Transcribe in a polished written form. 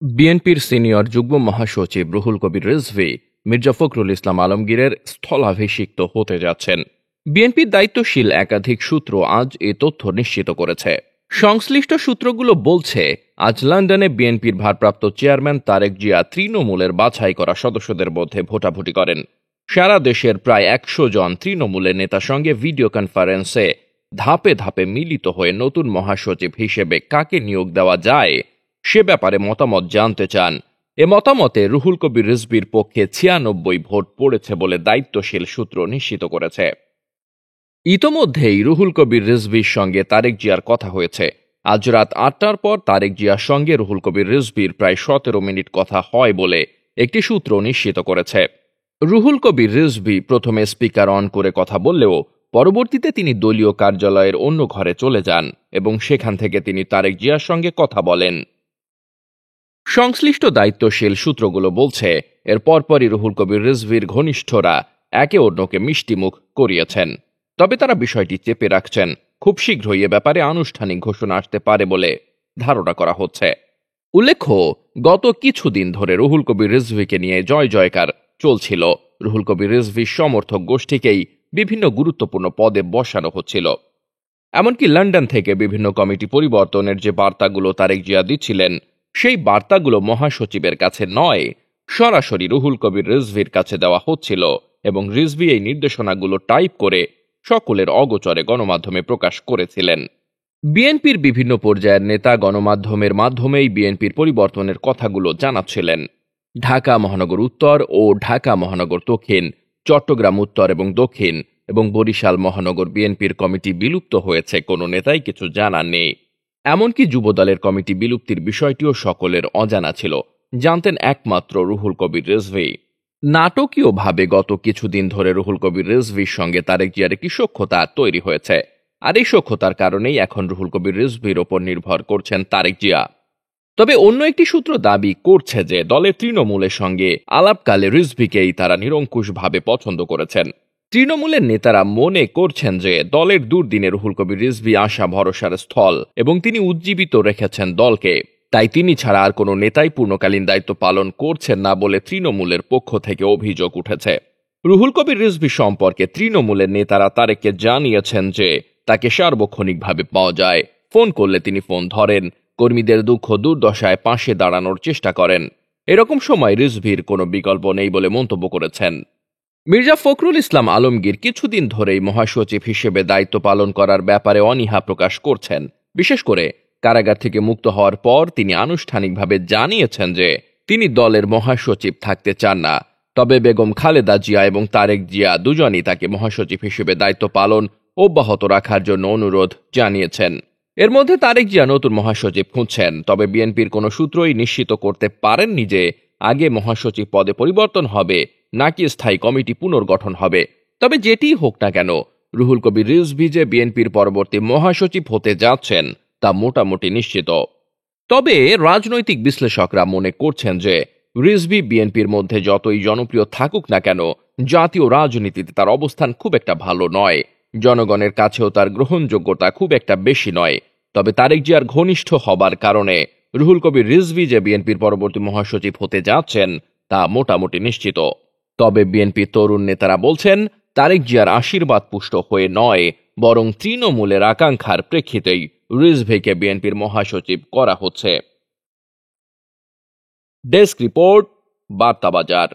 বিএনপির সিনিয়র যুগ্ম মহাসচিব রুহুল কবির রিজভী মির্জা ফখরুল ইসলাম আলমগীরের স্থলাভিষিক্ত হতে যাচ্ছেন। বিএনপির দায়িত্বশীল একাধিক সূত্র আজ এ তথ্য নিশ্চিত করেছে। সংশ্লিষ্ট সূত্রগুলো বলছে, আজ লন্ডনে বিএনপির ভারপ্রাপ্ত চেয়ারম্যান তারেক জিয়া তৃণমূলের বাছাই করা সদস্যদের মধ্যে ভোটাভুটি করেন। সারা দেশের প্রায় 100 জন তৃণমূলের নেতার সঙ্গে ভিডিও কনফারেন্সে ধাপে ধাপে মিলিত হয়ে নতুন মহাসচিব হিসেবে কাকে নিয়োগ দেওয়া যায় সে ব্যাপারে মতামত জানতে চান। এ মতামতে রুহুল কবির রিজভীর পক্ষে 96 ভোট পড়েছে বলে দায়িত্বশীল সূত্র নিশ্চিত করেছে। ইতোমধ্যেই রুহুল কবির রিজভীর সঙ্গে তারেক জিয়ার কথা হয়েছে। আজ রাত 8টার পর তারেক জিয়ার সঙ্গে রুহুল কবির রিজভীর প্রায় 17 মিনিট কথা হয় বলে একটি সূত্র নিশ্চিত করেছে। রুহুল কবির রিজভী প্রথমে স্পিকার অন করে কথা বললেও পরবর্তীতে তিনি দলীয় কার্যালয়ের অন্য ঘরে চলে যান এবং সেখান থেকে তিনি তারেক জিয়ার সঙ্গে কথা বলেন। সংশ্লিষ্ট দায়িত্বশীল সূত্রগুলো বলছে, এর পরপরই রুহুল কবির রিজভীর ঘনিষ্ঠরা একে অন্যকে মিষ্টিমুখ করিয়েছেন। তবে তারা বিষয়টি চেপে রাখছেন। খুব শীঘ্রই এ ব্যাপারে আনুষ্ঠানিক ঘোষণা আসতে পারে বলে ধারণা করা হচ্ছে। উল্লেখ্য, গত কিছুদিন ধরে রুহুল কবির রিজভীকে নিয়ে জয় জয়কার চলছিল। রুহুল কবির রিজভীর সমর্থক গোষ্ঠীকেই বিভিন্ন গুরুত্বপূর্ণ পদে বসানো হচ্ছিল। এমনকি লন্ডন থেকে বিভিন্ন কমিটি পরিবর্তনের যে বার্তাগুলো তারেক জিয়া দিচ্ছিলেন, সেই বার্তাগুলো মহাসচিবের কাছে নয়, সরাসরি রুহুল কবির রিজভীর কাছে দেওয়া হচ্ছিল এবং রিজভী এই নির্দেশনাগুলো টাইপ করে সকলের অগোচরে গণমাধ্যমে প্রকাশ করেছিলেন। বিএনপির বিভিন্ন পর্যায়ের নেতা গণমাধ্যমের মাধ্যমেই বিএনপির পরিবর্তনের কথাগুলো জানাচ্ছিলেন। ঢাকা মহানগর উত্তর ও ঢাকা মহানগর দক্ষিণ, চট্টগ্রাম উত্তর এবং দক্ষিণ এবং বরিশাল মহানগর বিএনপির কমিটি বিলুপ্ত হয়েছে কোনো নেতাই কিছু জানাননি। এমনকি যুবদলের কমিটি বিলুপ্তির বিষয়টিও সকলের অজানা ছিল, জানতেন একমাত্র রুহুল কবির রিজভী। নাটকীয়ভাবে গত কিছুদিন ধরে রুহুল কবির রিজভীর সঙ্গে তারেক জিয়ার একটি সখ্যতা তৈরি হয়েছে, আর এই সখ্যতার কারণেই এখন রুহুল কবির রিজভীর ওপর নির্ভর করছেন তারেক জিয়া। তবে অন্য একটি সূত্র দাবি করছে যে দলের তৃণমূলের সঙ্গে আলাপকালে রিজভীকেই তারা নিরঙ্কুশভাবে পছন্দ করেছেন। তৃণমূলের নেতারা মনে করছেন যে দলের দুর্দিনে রুহুল কবির রিজভী আশা ভরসার স্থল এবং তিনি উজ্জীবিত রেখেছেন দলকে। তাই তিনি ছাড়া আর কোনো নেতাই পূর্ণকালীন দায়িত্ব পালন করছেন না বলে তৃণমূলের পক্ষ থেকে অভিযোগ উঠেছে। রুহুল কবির রিজভী সম্পর্কে তৃণমূলের নেতারা তারেককে জানিয়েছেন যে তাকে সার্বক্ষণিকভাবে পাওয়া যায়। ফোন করলে তিনি ফোন ধরেন, কর্মীদের দুঃখ দুর্দশায় পাশে দাঁড়ানোর চেষ্টা করেন। এরকম সময় রিজভীর কোনো বিকল্প নেই বলে মন্তব্য করেছেন। মির্জা ফখরুল ইসলাম আলমগীর কিছুদিন ধরেই মহাসচিব হিসেবে দায়িত্ব পালন করার ব্যাপারে অনীহা প্রকাশ করছেন। বিশেষ করে কারাগার থেকে মুক্ত হওয়ার পর তিনি আনুষ্ঠানিকভাবে জানিয়েছেন যে তিনি দলের মহাসচিব থাকতে চান না। তবে বেগম খালেদা জিয়া এবং তারেক জিয়া দুজনই তাকে মহাসচিব হিসেবে দায়িত্ব পালন অব্যাহত রাখার জন্য অনুরোধ জানিয়েছেন। এর মধ্যে তারেক জিয়া নতুন মহাসচিব খুঁজছেন। তবে বিএনপির কোনো সূত্রই নিশ্চিত করতে পারেননি যে আগে মহাসচিব পদে পরিবর্তন হবে নাকি স্থায়ী কমিটি পুনর্গঠন হবে। তবে যেটিই হোক না কেন, রুহুল কবির রিজভী যে বিএনপির পরবর্তী মহাসচিব হতে যাচ্ছেন তা মোটামুটি নিশ্চিত। তবে রাজনৈতিক বিশ্লেষকরা মনে করছেন যে রিজভী বিএনপির মধ্যে যতই জনপ্রিয় থাকুক না কেন, জাতীয় রাজনীতিতে তার অবস্থান খুব একটা ভালো নয়। জনগণের কাছেও তার গ্রহণযোগ্যতা খুব একটা বেশি নয়। তবে তারেক জিয়ার ঘনিষ্ঠ হবার কারণে রুহুল কবির রিজভী যে বিএনপির পরবর্তী মহাসচিব হতে যাচ্ছেন তা মোটামুটি নিশ্চিত। তবে বিএনপি তরুণ নেতারা বলছেন, তারেক জিয়ার আশীর্বাদ পুষ্ট হয়ে নয়, বরং তৃণমূলের আকাঙ্ক্ষার প্রেক্ষিতেই রিজভীকে বিএনপির মহাসচিব করা হচ্ছে। Desk report, বার্তাবাজার।